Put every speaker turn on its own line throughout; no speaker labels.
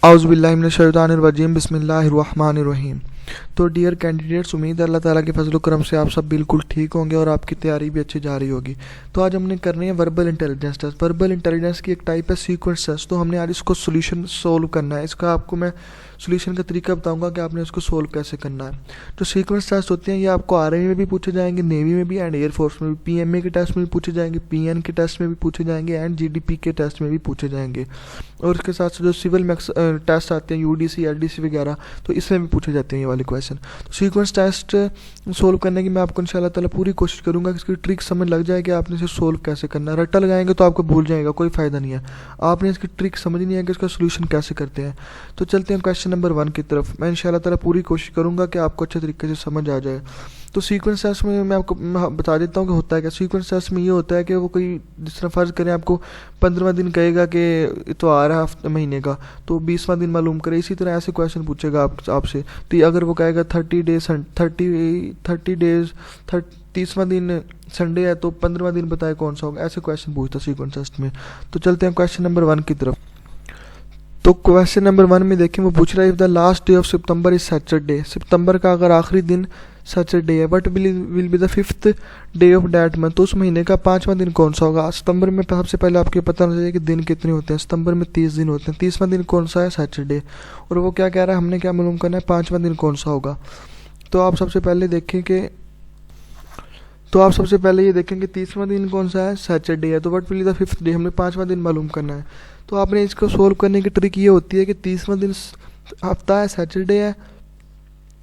औज़ुबिल्लाहिमिनश्शैतानिर्रजीम बिस्मिल्लाहिर्रहमानिर्रहीम। तो dear candidates, उम्मीद है अल्लाह ताला के फजल करम से आप सब बिल्कुल ठीक होंगे और आपकी तैयारी भी अच्छी जा रही होगी। तो आज हमने करनी है verbal intelligence test. Verbal intelligence की एक टाइप है सीक्वेंस टेस्ट। तो हमने आज इसको सोल्यूशन सोल्व करना है। इसका आपको मैं सोल्यूशन का तरीका बताऊंगा कि आपने इसको सोल्व कैसे करना है। जो सीक्वेंस टेस्ट होते हैं ये आपको आर्मी में भी पूछे जाएंगे, नेवी में भी एंड एयरफोर्स में भी, पीएमए के टेस्ट में भी पूछे जाएंगे, पीएन के टेस्ट में भी पूछे जाएंगे एंड जीडीपी के टेस्ट में भी पूछे जाएंगे। और इसके साथ साथ जो सिविल मैक्स टेस्ट आते हैं यूडीसी एलडीसी वगैरह, तो इसमें भी पूछे जाते हैं ये वाले क्वेश्चन। तो सीक्वेंस टेस्ट सोल्व करने की मैं आपको इंशाल्लाह ताला पूरी कोशिश करूंगा कि इसकी ट्रिक समझ लग जाए कि आपने इसे सोल्व कैसे करना है। रट्टा लगाएंगे तो आपको भूल जाएगा, कोई फ़ायदा नहीं है। आपने इसकी ट्रिक समझ नहीं है कि इसका सोल्यूशन कैसे करते हैं। तो चलते हैं क्वेश्चन नंबर 1 की तरफ। मैं इंशाल्लाह ताला पूरी कोशिश करूंगा कि आपको अच्छे तरीके से समझ आ जाए। तो सीक्वेंस टेस्ट में मैं आपको बता देता हूँ कि होता है क्या। सीक्वेंस टेस्ट में ये होता है कि वो कोई जिस तरह फ़र्ज़ करें आपको 15वां दिन कहेगा कि इतवार है हफ्ते महीने का, तो 20वां दिन मालूम करें। इसी तरह ऐसे क्वेश्चन पूछेगा आपसे। तो अगर वो कहेगा 30 डेज 30वां दिन संडे है तो 15वां दिन बताए कौन सा होगा। ऐसे क्वेश्चन पूछता है सीक्वेंस टेस्ट में। तो चलते हैं क्वेश्चन नंबर 1 की तरफ। तो क्वेश्चन नंबर 1 में देखें वो पूछ रहा है if the last day of September is Saturday. सितंबर का अगर आखिरी दिन सैटरडे है, what will be the 5th day of that month. तो उस महीने का 5वां दिन कौन सा होगा। सितंबर में सबसे पहले आपको पता होना चाहिए कि दिन कितने होते हैं। सितंबर में 30 दिन होते हैं। 30वां दिन कौन सा है, सैटरडे। और वो क्या कह रहा है, हमने क्या मालूम करना है, 5वां दिन कौन सा होगा। तो आप सबसे पहले ये देखें कि 30वां दिन कौन सा है, सैटरडे है। तो what will be the 5th day, हमने 5वां दिन मालूम करना है। तो आपने इसको सोल्व करने की ट्रिक ये होती है कि 30वां दिन हफ्ता है, सैटरडे है।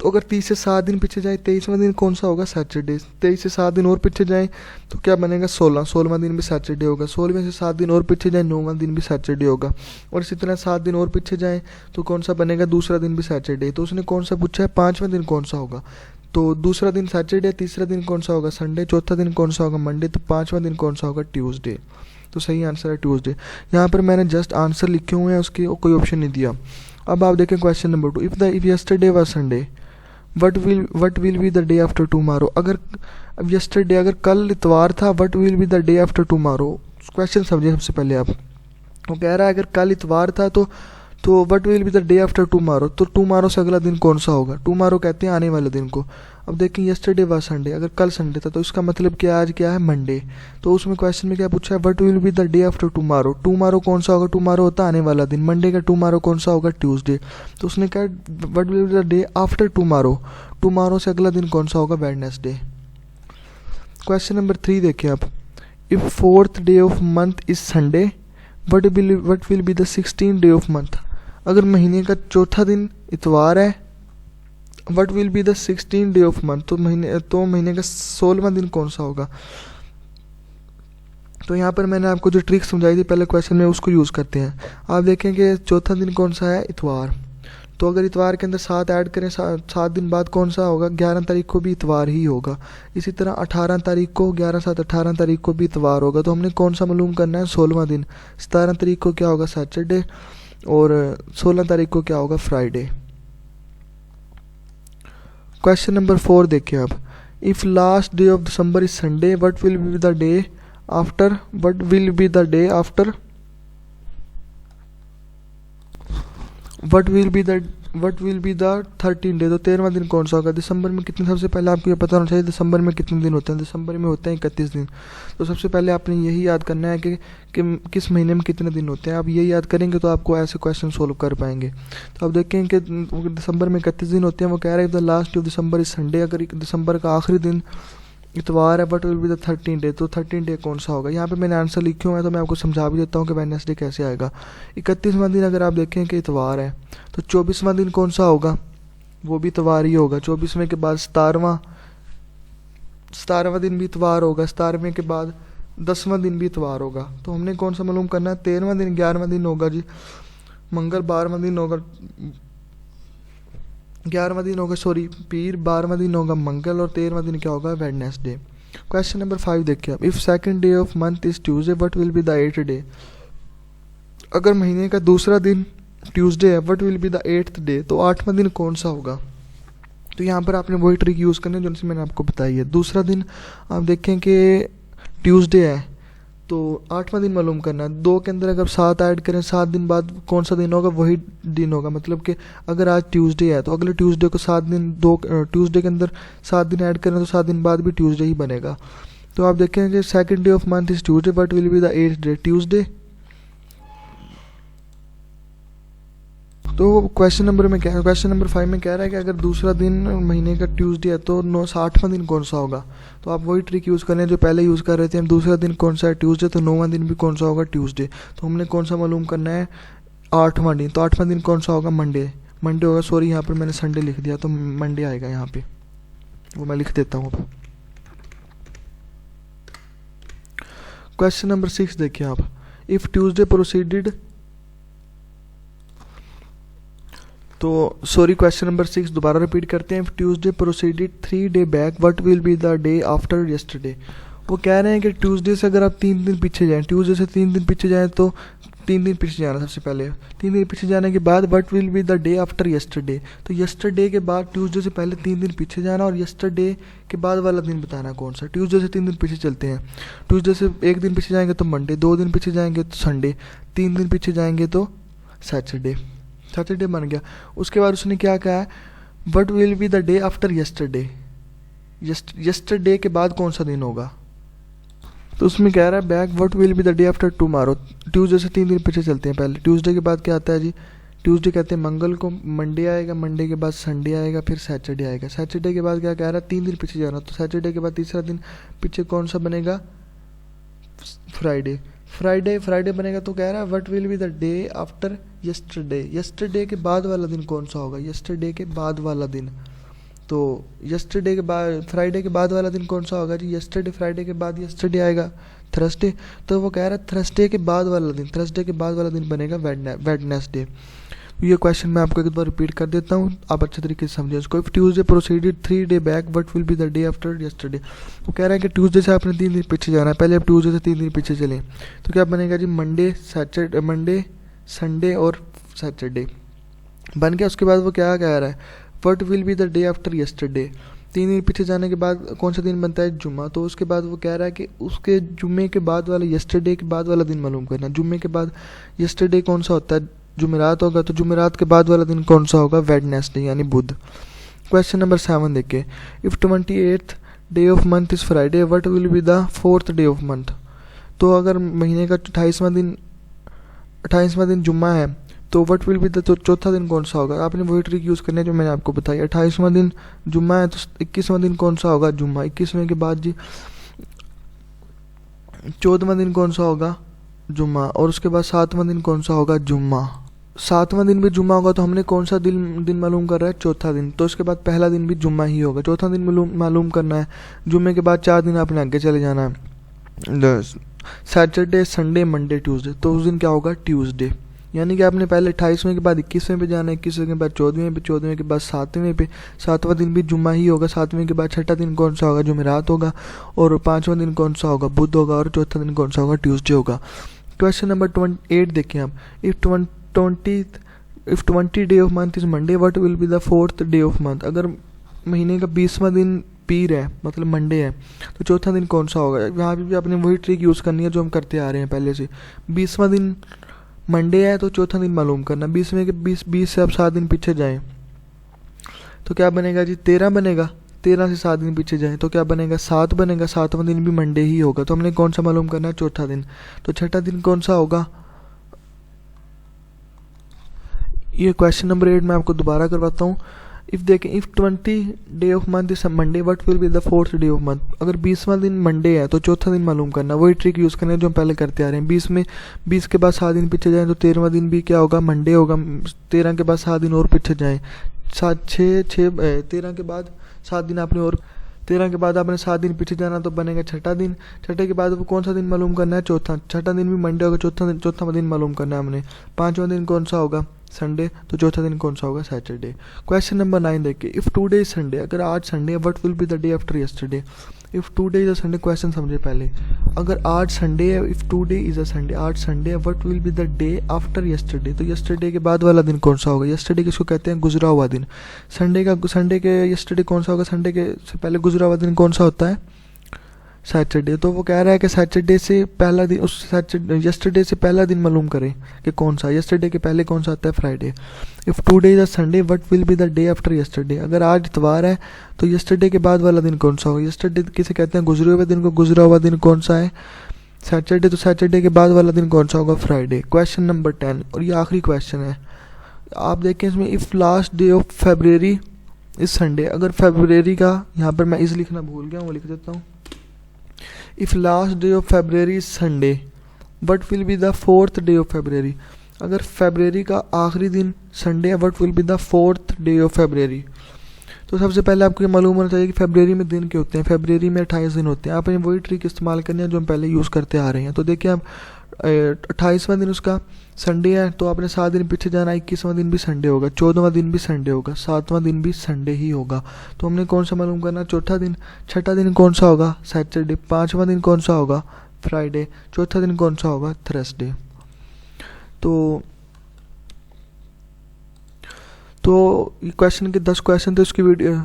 तो अगर 30 से 7 दिन पीछे जाए, 23वां दिन कौन सा होगा, सैटरडे। 23 से 7 दिन और पीछे जाए तो क्या बनेगा, 16वां दिन भी सैटरडे होगा। 16वें से 7 दिन और पीछे जाए, 9वां दिन भी सैटरडे होगा। और इसी तरह 7 दिन और पीछे जाए तो कौन सा बनेगा, दूसरा दिन भी सैटरडे। तो उसने कौन सा पूछा है, 5वां दिन कौन सा होगा। तो दूसरा दिन सैटरडे, तीसरा दिन कौन सा होगा, संडे, चौथा दिन कौन सा होगा, मंडे। तो 5वां दिन कौन सा होगा, ट्यूसडे। तो सही आंसर है ट्यूसडे। यहाँ पर मैंने जस्ट आंसर लिखे हुए हैं, उसके कोई ऑप्शन नहीं दिया। अब आप देखें question number 2। If yesterday was Sunday what will be the day after tomorrow. अगर यस्टरडे अगर कल इतवार था, what will be the day after tomorrow. Question समझिए सबसे पहले आप। वो कह रहा है अगर कल इतवार था तो what will be the day after tomorrow. तो टुमारो से अगला दिन कौन सा होगा। टुमारो कहते हैं आने वाले दिन को। अब देखें यस्टरडे वाज संडे, अगर कल संडे था तो इसका मतलब क्या, आज क्या है, मंडे। तो उसमें क्वेश्चन में क्या पूछा है, what will be the day after tomorrow. Tomorrow कौन सा होगा, टुमारो होता है आने वाला दिन। मंडे का टुमारो कौन सा होगा, ट्यूसडे। तो उसने कहा what will be the day after tomorrow. Tomorrow से अगला दिन कौन सा होगा, वेडनेसडे। क्वेश्चन नंबर 3 देखिए आप। If 4th day of month is Sunday what will be the 16th day of month. अगर महीने का चौथा दिन इतवार है, what will be the 16th day of month. तो महीने का 16वां दिन कौन सा होगा। तो यहाँ पर मैंने आपको जो ट्रिक समझाई थी पहले क्वेश्चन में, उसको यूज़ करते हैं। आप देखें कि चौथा दिन कौन सा है, इतवार। तो अगर इतवार के अंदर 7 ऐड करें, 7 दिन बाद कौन सा होगा, 11 तारीख को भी इतवार ही होगा। इसी तरह 18 तारीख को, 11 7 18 तारीख को भी इतवार होगा। तो हमने कौन सा मालूम करना है, 16वां दिन। 17 तारीख को क्या होगा, सैटरडे। और 16 तारीख को क्या होगा, फ्राइडे। क्वेश्चन नंबर 4 देखिए आप। If last day of December is Sunday what will be the day after. What will be the day after. What will be the 13th day. तो 13वां दिन कौन सा होगा। दिसंबर में कितने, सबसे पहले आपको ये पता होना चाहिए दिसंबर में कितने दिन होते हैं। दिसंबर में होते हैं 31 दिन। तो सबसे पहले आपने यही याद करना है कि किस महीने में कितने दिन होते हैं। आप ये याद करेंगे तो आपको ऐसे क्वेश्चन सोल्व कर पाएंगे। तो आप देखें कि दिसंबर में 31 दिन होते हैं। वो कह रहे हैं the last of December is Sunday. अगर दिसंबर का आखिरी दिन इतवार है, but will be the 13th day. तो 13th डे कौन सा होगा। यहाँ पे मैंने आंसर लिखे हुए हैं, तो मैं आपको समझा भी देता हूँ कि वेडनेसडे कैसे आएगा। 31वां दिन अगर आप देखें कि इतवार है, तो 24वां दिन कौन सा होगा, वो भी इतवार ही होगा। 24वें के बाद 17वां दिन भी इतवार होगा। 17वें के बाद 10वां दिन भी इतवार होगा। तो हमने कौन सा मालूम करना है, 13वां दिन 11वां दिन होगा जी मंगल, 12वां दिन होगा 11वां दिन होगा पीर, 12वां दिन होगा मंगल और 13वां दिन क्या होगा, वेडनेसडे। क्वेश्चन नंबर 5 देखिए आप। If 2nd day of month is Tuesday what will be the 8th day. अगर महीने का दूसरा दिन ट्यूसडे है, what will be the 8th day. तो 8वां दिन कौन सा होगा। तो यहाँ पर आपने वही ट्रिक यूज़ करनी है जो मैंने आपको बताई है। दूसरा दिन आप देखें कि ट्यूसडे है, तो 8वां दिन मालूम करना है। 2 के अंदर अगर 7 ऐड करें, 7 दिन बाद कौन सा दिन होगा, वही दिन होगा। मतलब कि अगर आज ट्यूसडे है तो अगले ट्यूसडे को 7 दिन, 2 ट्यूसडे के अंदर 7 दिन ऐड करें तो 7 दिन बाद भी ट्यूसडे ही बनेगा। तो आप देखेंगे second day of month is Tuesday, but will be the 8th day Tuesday. तो क्वेश्चन नंबर 5 में कह रहा है कि अगर दूसरा दिन महीने का ट्यूसडे है तो 8वां दिन कौन सा होगा। तो आप वही ट्रिक यूज़ करें जो पहले यूज़ कर रहे थे हम। दूसरा दिन कौन सा है, ट्यूसडे, तो 9वां दिन भी कौन सा होगा, ट्यूसडे। तो हमने कौन सा मालूम करना है, 8वां दिन। तो 8वां दिन कौन सा होगा, मंडे होगा। सॉरी, यहाँ पर मैंने संडे लिख दिया, तो मंडे आएगा यहाँ पे, वो मैं लिख देता हूँ। क्वेश्चन नंबर 6 देखिए आप। इफ़ ट्यूसडे प्रोसीडेड, तो सॉरी, क्वेश्चन नंबर 6 दोबारा रिपीट करते हैं। If Tuesday proceeded 3 day back, what will be the day after yesterday. वो कह रहे हैं कि ट्यूसडे से अगर आप 3 दिन पीछे जाएं, ट्यूसडे से 3 दिन पीछे जाएं, तो 3 दिन पीछे जाना सबसे पहले। 3 दिन पीछे जाने के बाद what will be the day after yesterday. तो यस्टरडे के बाद ट्यूसडे से पहले 3 दिन पीछे जाना और यस्टरडे के बाद वाला दिन बताना कौन सा। ट्यूसडे से 3 दिन पीछे चलते हैं। ट्यूसडे से 1 दिन पीछे जाएंगे तो मंडे, 2 दिन पीछे जाएंगे तो संडे, 3 दिन पीछे जाएंगे तो सैटरडे बन गया। उसके बाद उसने क्या कहा है, what will be the day after yesterday. Yesterday के बाद कौन सा दिन होगा। तो उसमें कह रहा है back what will be the day after tomorrow. Tuesday से 3 दिन पीछे चलते हैं। पहले ट्यूसडे के बाद क्या आता है जी, ट्यूसडे कहते हैं मंगल को, मंडे आएगा, मंडे के बाद संडे आएगा, फिर सैटरडे आएगा। सैटरडे के बाद क्या कह रहा है, 3 दिन पीछे जाना। तो सैटरडे के बाद तीसरा दिन पीछे कौन सा बनेगा, फ्राइडे बनेगा। तो कह रहा है what will be the day after yesterday के बाद वाला दिन कौन सा होगा, यस्टरडे के बाद वाला दिन। तो यस्टरडे के बाद, फ्राइडे के बाद वाला दिन कौन सा होगा जी, फ्राइडे के बाद यस्टरडे आएगा, थर्सडे। तो वो कह रहा है थर्सडे के बाद वाला दिन बनेगा वेडनेसडे। ये क्वेश्चन मैं आपको एक बार रिपीट कर देता हूँ, आप अच्छे तरीके से समझिए इसको। If Tuesday proceeded 3 day back, what will be the day after yesterday. वो कह रहा है कि ट्यूसडे से आपने 3 दिन पीछे जाना है। पहले आप ट्यूसडे से 3 दिन पीछे चलें तो क्या बनेगा जी, मंडे, संडे और सैटरडे बन गया। उसके बाद वो क्या कह रहा है, what will be the day after yesterday. 3 दिन पीछे जाने के बाद कौन सा दिन बनता है, जुम्मा। तो उसके बाद वो कह रहा है कि उसके जुम्मे के बाद वाला, यस्टरडे के बाद वाला दिन मालूम करना। जुम्मे के बाद यस्टरडे कौन सा होता है, जुमेरात होगा। तो जुमेरात के बाद वाला दिन कौन सा होगा, वेडनेसडे यानी बुध। क्वेश्चन नंबर 7 देखिए। If 28th day of month is Friday, what will be the 4th day of month. तो अगर महीने का 28वां दिन जुम्मा है तो व्हाट विल बी द, तो चौथा दिन कौन सा होगा। आपने वही ट्रिक यूज़ करनी है जो मैंने आपको बताई। 28वां दिन जुम्मा है तो 21वां दिन कौन सा होगा, जुम्मा। 21वें के बाद जी 14वां दिन कौन सा होगा, जुम्मा। और उसके बाद 7वां दिन कौन सा होगा, जुम्मा। 7वां दिन भी जुम्मा होगा तो हमने कौन सा दिन मालूम कर रहा है, चौथा दिन। तो उसके बाद पहला दिन भी जुम्मा ही होगा। चौथा दिन मालूम करना है। जुम्मे के बाद 4 दिन आपने आगे चले जाना है, सैटरडे, संडे, मंडे, ट्यूसडे। तो उस दिन क्या होगा, ट्यूसडे। यानी कि आपने पहले 28वें के बाद 21वें पे जाना है, 21वें के बाद 14वें पे, 14वें के बाद 7वें पे। 7वां दिन भी जुम्मा ही होगा। 7वें के बाद छठा दिन कौन सा होगा, जुमेरात होगा। और 5वां दिन कौन सा होगा, बुध होगा। और चौथा दिन कौन सा होगा, ट्यूसडे होगा। क्वेश्चन नंबर 28 देखिए आप। If 20 day of month is Monday, what will be the 4th day of month. अगर महीने का 20वां दिन पीर है, मतलब मंडे है, तो चौथा दिन कौन सा होगा। यहाँ पे भी आपने वही ट्रिक यूज़ करनी है जो हम करते आ रहे हैं पहले से। 20वां दिन मंडे है तो चौथा दिन मालूम करना। 20वें के 20 से आप 7 दिन पीछे जाएं तो क्या बनेगा जी, 13 बनेगा। 13 से 7 दिन पीछे जाएं तो क्या बनेगा, 7 बनेगा। 7वां दिन भी मंडे ही होगा। तो हमने कौन सा मालूम करना है, चौथा दिन। तो छठा दिन कौन सा होगा। ये क्वेश्चन नंबर 8 मैं आपको दोबारा करवाता हूँ। If 20 day of month is Monday, what will be the 4th day of month. अगर 20वां दिन मंडे है तो चौथा दिन मालूम करना। वही ट्रिक यूज़ करना है जो हम पहले करते आ रहे हैं। 20 के बाद 7 दिन पीछे जाएं तो 13वां दिन भी क्या होगा, मंडे होगा। 13 के बाद 7 दिन और पीछे जाएं, 13 के बाद 7 दिन आपने और 13 के बाद आपने 7 दिन पीछे जाना तो बनेगा छठा दिन। छठे के बाद कौन सा दिन मालूम करना है, चौथा। छठा दिन भी मंडे होगा। चौथा दिन मालूम करना है हमने। 5वां दिन कौन सा होगा, संडे। तो चौथा दिन कौन सा होगा, सैटरडे। क्वेश्चन नंबर 9 देखिए। इफ टुडे इज संडे, अगर आज संडे है, what will be the day after yesterday. If today is a Sunday, question समझे पहले। अगर आज संडे है, if today is a Sunday, आज संडे है, what will be the day after yesterday. तो यस्टरडे के बाद वाला दिन कौन सा होगा। यस्टरडे किसको कहते हैं, गुजरा हुआ दिन। संडे के यस्टरडे कौन सा होगा, संडे के से पहले गुजरा हुआ दिन कौन सा होता है, सैटरडे, तो वो कह रहा है कि सैटरडे से पहला दिन, उस सैटरडे यस्टरडे से पहला दिन मालूम करें कि कौन सा, यस्टरडे के पहले कौन सा आता है, Friday. If today is a Sunday what will be the day after yesterday, अगर आज इतवार है तो यस्टरडे के बाद वाला दिन कौन सा होगा, यस्टरडे किसे कहते हैं, गुजरे हुए दिन को, गुजरा हुआ दिन कौन सा है, सैटरडे, तो सैटरडे के बाद वाला दिन कौन सा होगा, फ्राइडे। क्वेश्चन नंबर 10, और ये आखिरी क्वेश्चन है, आप देखें इसमें, if last day of February इस संडे, अगर फेब्रुअरी का, यहाँ पर मैं इस लिखना भूल गया हूँ, वो लिख देता हूँ, if last day of February is Sunday what will be the fourth day of February, अगर फेब्रुअरी का आखिरी दिन संडे है what will be the fourth day of February. तो सबसे पहले आपको ये मालूम होना चाहिए कि फेब्रुअरी में दिन क्या होते हैं, फेब्रुअरी में 28 दिन होते हैं। आपने वही ट्रिक इस्तेमाल करनी है जो हम पहले यूज़ करते आ रहे हैं। तो देखिए आप 28वां दिन उसका संडे है, तो आपने 7 दिन पीछे जाना, 21वां दिन भी संडे होगा, 14वां दिन भी संडे होगा, 7वां दिन भी संडे ही होगा। तो हमने कौन सा मालूम करना, चौथा दिन, छठा दिन कौन सा होगा, सैटरडे, 5वां दिन कौन सा होगा, फ्राइडे, चौथा दिन कौन सा होगा, थर्सडे। तो ये क्वेश्चन के 10 क्वेश्चन थे उसकी वीडियो।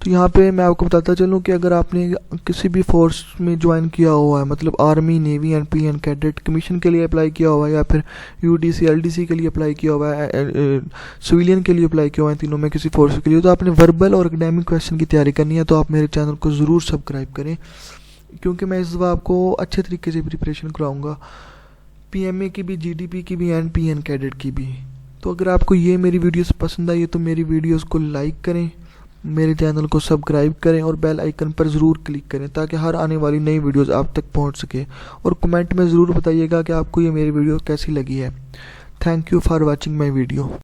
तो यहाँ पे मैं आपको बताता चलूँ कि अगर आपने किसी भी फोर्स में ज्वाइन किया हुआ है, मतलब army, navy, NPN, cadet, commission के लिए अप्लाई किया हुआ है, या फिर यूडीसी, एलडीसी के लिए अप्लाई किया हुआ है, सिविलियन के लिए अप्लाई किया हुआ है, तीनों में किसी फोर्स के लिए, तो आपने वर्बल और एकेडमिक क्वेश्चन की तैयारी करनी है। तो आप मेरे चैनल को ज़रूर सब्सक्राइब करें, क्योंकि मैं इस बार आपको अच्छे तरीके से प्रिपरेशन कराऊँगा, पीएमए की भी, जीडीपी की भी, एनपीएन कैडेट की भी। तो अगर आपको ये मेरी वीडियोस पसंद आई है तो मेरी वीडियोस को लाइक करें, मेरे चैनल को सब्सक्राइब करें और बेल आइकन पर ज़रूर क्लिक करें, ताकि हर आने वाली नई वीडियोस आप तक पहुंच सके। और कमेंट में ज़रूर बताइएगा कि आपको ये मेरी वीडियो कैसी लगी है। Thank you for watching my video.